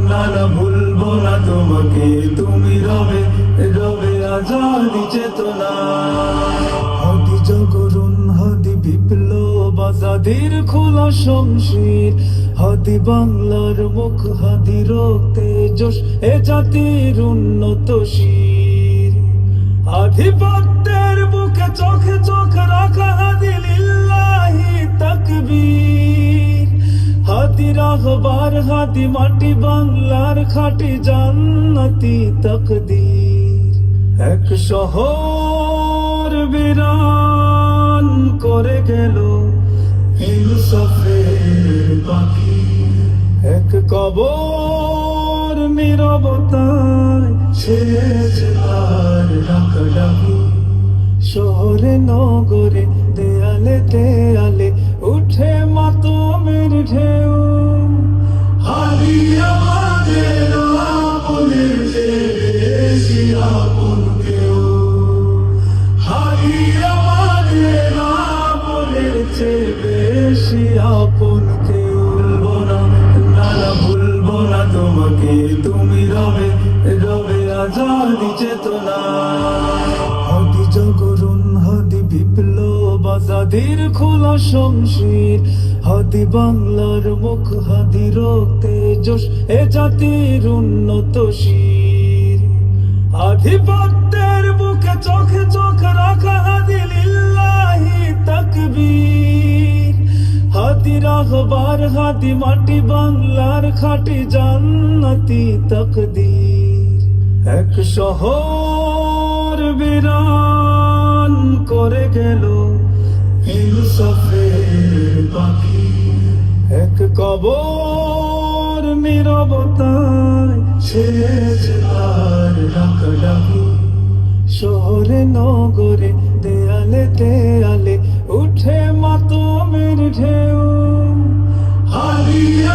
না না ভুলবো না তোমাকে, তুমি রবে রবে আজাদি চেতনা। হাদি জাগরণ, হাদি বিপ্লব, আজাদির খোলা শমশির, হাদি বাংলার মুখ, হাদি রক্তে জোশ, এ জাতির উন্নত শির। আধিপত্যের বুকে চোখে চোখ রাখা, হাদি লিল্লাহি তাকবীর। হাদি রাহবার, হাদি মাটি বাংলার খাঁটি জান্নাতি তাকদীর। এক শহর বিরান করে গেল ইনসাফের পাখি, এক কবর নীরবতায় ছেড়েছে তার ডাকাডাকি। শহরে নগরে দেয়ালে দেয়ালে উঠে মাতমের ঢেউ, হাদি আমাদের আপনের চেয়ে বেশি আপন কেউ। হাদি আমাদের আপনের চেয়ে বেশি আপন কেউ। ভুলবো না, না না ভুলবো না তোমাকে, তুমি রবে রবে আজাদি চেতনা। হাদি জাগরণ, হাদি বিপ্লব, আজাদির খোলা শমশির, হাদি বাংলার মুখ, হাদি রক্তে জোশ, এ জাতির উন্নত শির। আধিপত্যের বুকে চোখে চোখ রাখা, হাদি লিল্লাহি তাকবীর। হাদি রাহবার, হাদি মাটি বাংলার খাঁটি জান্নাতি তাকদীর। এক শহর বিরান করে গেল ইনসাফের পাখি, এক কবর নীরবতায় ছেড়েছে তার ডাকাডাকি। শহরে নগরে দেয়ালে দেয়ালে উঠে মাতমের ঢেউ, হারিয়ে